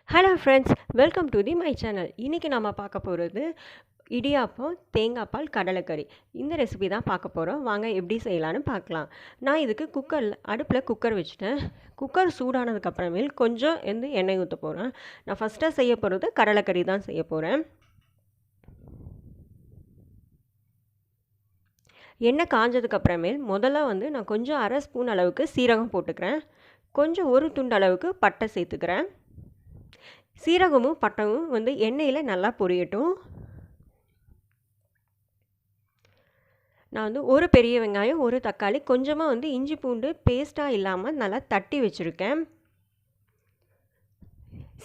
Hello friends, welcome to the my channel. இன்றைக்கி நம்ம பார்க்க போகிறது இடியாப்பம் தேங்காய் பால் கடலைக்கறி. இந்த ரெசிபி தான் பார்க்க போகிறோம். வாங்க எப்படி செய்யலான்னு பார்க்கலாம். நான் இதுக்கு அடுப்பில் குக்கர் வச்சுட்டேன். குக்கர் சூடானதுக்கப்புறமேல் கொஞ்சம் எண்ணெய் ஊற்ற போகிறேன். நான் ஃபஸ்ட்டாக செய்ய போகிறது கடலைக்கறி தான் செய்ய போகிறேன். எண்ணெய் காஞ்சதுக்கப்புறமேல் முதல்ல நான் கொஞ்சம் அரை ஸ்பூன் அளவுக்கு சீரகம் போட்டுக்கிறேன். கொஞ்சம் ஒரு துண்டு அளவுக்கு பட்டை சேர்த்துக்கிறேன். சீரகமும் பட்டையும் எண்ணெயில் நல்லா பொரியட்டும். நான் ஒரு பெரிய வெங்காயம், ஒரு தக்காளி, கொஞ்சமாக இஞ்சி பூண்டு பேஸ்ட்டாக இல்லாமல் நல்லா தட்டி வச்சுருக்கேன்.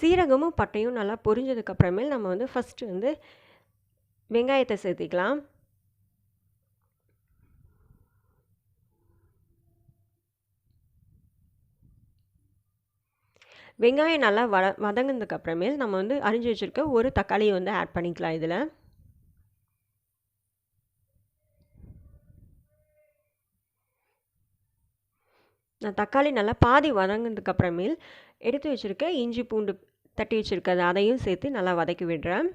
சீரகமும் பட்டையும் நல்லா பொரிஞ்சதுக்கப்புறமேல் நம்ம ஃபஸ்ட்டு வெங்காயத்தை சேர்த்திக்கலாம். வெங்காயம் நல்லா வதங்கினதுக்கப்புறமேல் நம்ம அரிஞ்சு வச்சுருக்க ஒரு தக்காளியை ஆட் பண்ணிக்கலாம். இதில் நான் தக்காளி நல்லா பாதி வதங்கினதுக்கப்புறமேல் எடுத்து வச்சுருக்க இஞ்சி பூண்டு தட்டி வச்சுருக்கிறது அதையும் சேர்த்து நல்லா வதக்கி விடுறேன்.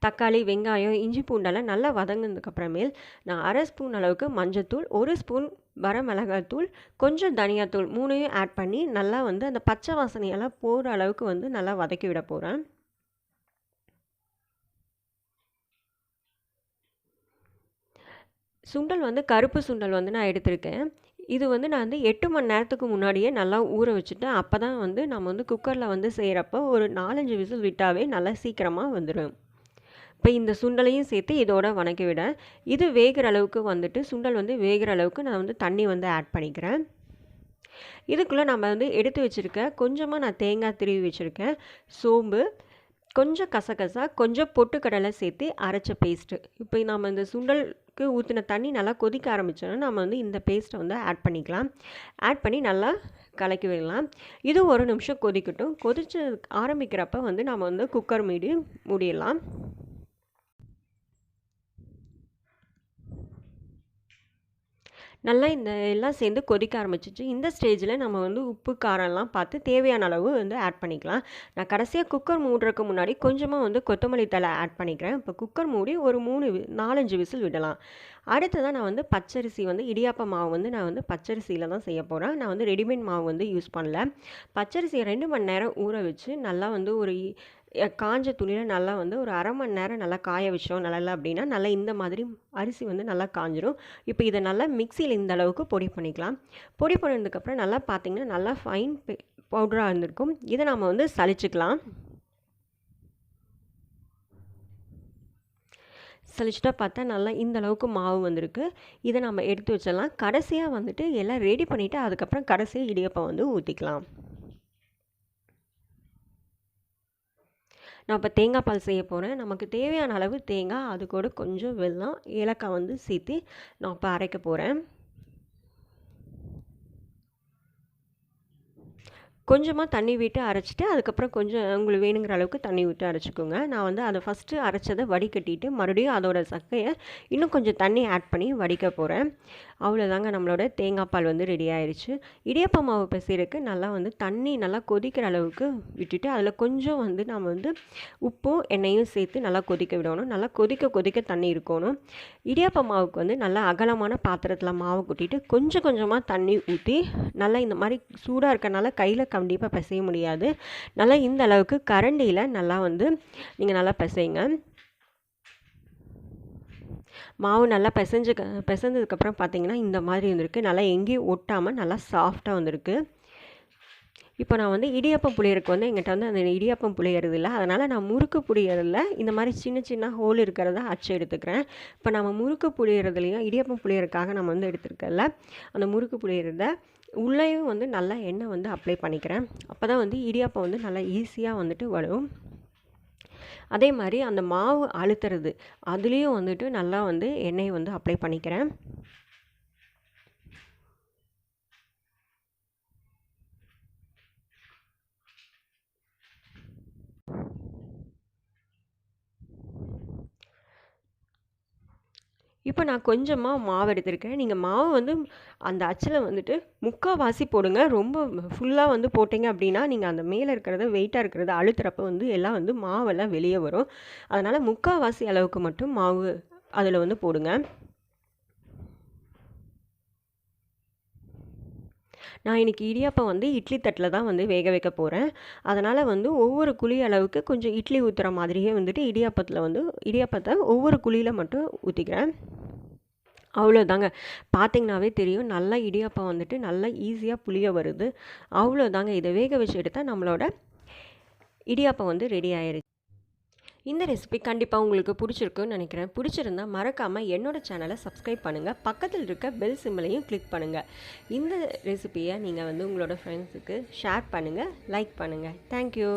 தக்காளி, வெங்காயம், இஞ்சி பூண்டெல்லாம் நல்லா வதங்கினதுக்கப்புறமேல் நான் அரை ஸ்பூன் அளவுக்கு மஞ்சத்தூள், ஒரு ஸ்பூன் வரமிளகாய்த்தூள், கொஞ்சம் தனியாத்தூள் 3யும் ஆட் பண்ணி நல்லா அந்த பச்சை வாசனையெல்லாம் போகிற அளவுக்கு நல்லா வதக்கி விட போகிறேன். சுண்டல் கருப்பு சுண்டல் நான் எடுத்திருக்கேன். இது நான் 8 மணி நேரத்துக்கு முன்னாடியே நல்லா ஊற வச்சுட்டேன். அப்போ தான் நம்ம குக்கரில் செய்கிறப்போ ஒரு 4-5 விசில் விட்டாவே நல்லா சீக்கிரமாக வந்துடும். இப்போ இந்த சுண்டலையும் சேர்த்து இதோட வதக்கி விட, இது வேகிற அளவுக்கு சுண்டல் வேகிற அளவுக்கு நான் தண்ணி ஆட் பண்ணிக்கிறேன். இதுக்குள்ளே நம்ம எடுத்து வச்சுருக்க கொஞ்சமாக நான் தேங்காய் திருவி வச்சுருக்கேன், சோம்பு, கொஞ்சம் கசகசா, கொஞ்சம் பொட்டுக்கடலை சேர்த்து அரைச்ச பேஸ்ட்டு. இப்போ நம்ம இந்த சுண்டலுக்கு ஊற்றின தண்ணி நல்லா கொதிக்க ஆரம்பித்தோன்னா நம்ம இந்த பேஸ்ட்டை ஆட் பண்ணிக்கலாம். ஆட் பண்ணி நல்லா கலக்கி விடலாம். இது ஒரு நிமிஷம் கொதிக்கட்டும். கொதிச்சு ஆரம்பிக்கிறப்ப நம்ம குக்கர் மூடிடலாம். நல்லா எல்லாம் சேர்ந்து கொதிக்க ஆரம்பிச்சிச்சு. இந்த ஸ்டேஜில் நம்ம உப்பு காரம்லாம் பார்த்து தேவையான அளவு ஆட் பண்ணிக்கலாம். நான் கடைசியாக குக்கர் மூடுறதுக்கு முன்னாடி கொஞ்சமாக கொத்தமல்லி தழை ஆட் பண்ணிக்கிறேன். இப்போ குக்கர் மூடி ஒரு 4-5 விசில் விடலாம். அடுத்ததாக நான் பச்சரிசி இடியாப்ப மாவு நான் பச்சரிசியில் தான் செய்ய போகிறேன். நான் ரெடிமேட் மாவு யூஸ் பண்ணல. பச்சரிசியை 2 மணி நேரம் ஊற வச்சு நல்லா ஒரு காஞ்ச துணியில் நல்லா ஒரு அரை மணி நேரம் நல்லா காய வச்சோம் நல்லா அப்படின்னா நல்லா இந்த மாதிரி அரிசி நல்லா காஞ்சிரும். இப்போ இதை நல்லா மிக்சியில் இந்த அளவுக்கு பொடி பண்ணிக்கலாம். பொடி பண்ணதுக்கப்புறம் நல்லா பார்த்திங்கன்னா நல்லா ஃபைன் பவுடராக இருந்திருக்கும். இதை நம்ம சலிச்சுக்கலாம். சலிச்சுட்டா பார்த்தா நல்லா இந்த அளவுக்கு மாவு வந்திருக்கு. இதை நம்ம எடுத்து வச்சிடலாம். கடைசியாக எல்லாம் ரெடி பண்ணிவிட்டு அதுக்கப்புறம் கடைசியாக இடியாப்பம் ஊற்றிக்கலாம். நான் இப்போ தேங்காய் பால் செய்ய போகிறேன். நமக்கு தேவையான அளவு தேங்காய், அது கூட கொஞ்சம் வெல்லம், ஏலக்காய் சேர்த்து நான் இப்போ அரைக்க போகிறேன். கொஞ்சமாக தண்ணி விட்டு அரைச்சிட்டு அதுக்கப்புறம் கொஞ்சம் உங்களுக்கு வேணுங்கிற அளவுக்கு தண்ணி விட்டு அரைச்சிக்கோங்க. நான் அதை ஃபஸ்ட்டு அரைச்சதை வடிகட்டிட்டு மறுபடியும் அதோட சக்கையை இன்னும் கொஞ்சம் தண்ணி ஆட் பண்ணி வடிக்க போகிறேன். அவ்வளோதாங்க, நம்மளோட தேங்காய் பால் ரெடி ஆயிடுச்சு. இடியாப்ப மாவு பிசைறதுக்கு நல்லா தண்ணி நல்லா கொதிக்கிற அளவுக்கு விட்டுட்டு அதில் கொஞ்சம் நம்ம உப்பும் எண்ணெயும் சேர்த்து நல்லா கொதிக்க விடணும். நல்லா கொதிக்க கொதிக்க தண்ணி இருக்கணும். இடியாப்ப மாவுக்கு நல்லா அகலமான பாத்திரத்தில் மாவு கொட்டிட்டு கொஞ்சம் கொஞ்சமாக தண்ணி ஊற்றி நல்லா இந்த மாதிரி சூடாக இருக்கனால கையில் கண்டிப்பாக பிசைய முடியாது. நல்லா இந்த அளவுக்கு கரண்டியில் நல்லா நீங்கள் நல்லா பிசைங்க. மாவு நல்லா பிசைஞ்சதுக்கப்புறம் பார்த்தீங்கன்னா இந்த மாதிரி வந்திருக்கு. நல்லா எங்கேயும் ஒட்டாமல் நல்லா சாஃப்டாக வந்திருக்கு. இப்போ நான் இடியாப்பம் புளியறதுக்கு எங்கிட்ட அந்த இடியாப்பம் புளியறது இல்லை. அதனால் நான் முறுக்கு புளியறதில் இந்த மாதிரி சின்ன சின்ன ஹோல் இருக்கிறத அச்சு எடுத்துக்கிறேன். இப்போ நம்ம முறுக்கு புளியறதுலையும் இடியாப்பம் புளியறதுக்காக நம்ம எடுத்துருக்கல அந்த முறுக்கு புளியறத உள்ளேயும் நல்லா எண்ணெய் அப்ளை பண்ணிக்கிறேன். அப்போ தான் இடியாப்பம் நல்லா ஈஸியாக வரும். அதே மாதிரி அந்த மாவு அழுத்துறது அதுலேயும் நல்லா எண்ணெயை அப்ளை பண்ணிக்கிறேன். இப்போ நான் கொஞ்சமாக மாவு எடுத்திருக்கேன். நீங்கள் மாவு வந்து அந்த அச்சில் வந்துட்டு முக்கால்வாசி போடுங்க. ரொம்ப ஃபுல்லாக வந்து போட்டிங்க அப்படின்னா, நீங்கள் அந்த மேலே இருக்கிறத வெயிட்டாக இருக்கிறத அழுத்துறப்ப வந்து எல்லாம் வந்து மாவெல்லாம் வெளியே வரும். அதனால் முக்கால்வாசி அளவுக்கு மட்டும் மாவு அதில் வந்து போடுங்க. நான் இன்றைக்கி இடியாப்பம் வந்து இட்லி தட்டில் தான் வந்து வேக வைக்க போகிறேன். அதனால் வந்து ஒவ்வொரு குழி அளவுக்கு கொஞ்சம் இட்லி ஊற்றுற மாதிரியே வந்துட்டு இடியாப்பத்தை ஒவ்வொரு குழியில் மட்டும் ஊற்றிக்கிறேன். அவ்வளோதாங்க. பார்த்தீங்கன்னாவே தெரியும். நல்லா இடியாப்பம் வந்துட்டு நல்லா ஈஸியாக புளிய வருது. அவ்வளோதாங்க. இதை வேக வச்சு எடுத்தால் நம்மளோட இடியாப்பம் வந்து ரெடி ஆயிருச்சு. இந்த ரெசிபி கண்டிப்பாக உங்களுக்கு பிடிச்சிருக்குன்னு நினைக்கிறேன். பிடிச்சிருந்தா மறக்காமல் என்னோடய சேனலை சப்ஸ்கிரைப் பண்ணுங்கள். பக்கத்தில் இருக்க பெல் சிம்பிளையும் கிளிக் பண்ணுங்கள். இந்த ரெசிபியை நீங்கள் வந்து உங்களோட ஃப்ரெண்ட்ஸுக்கு ஷேர் பண்ணுங்கள், லைக் பண்ணுங்கள். தேங்க்யூ.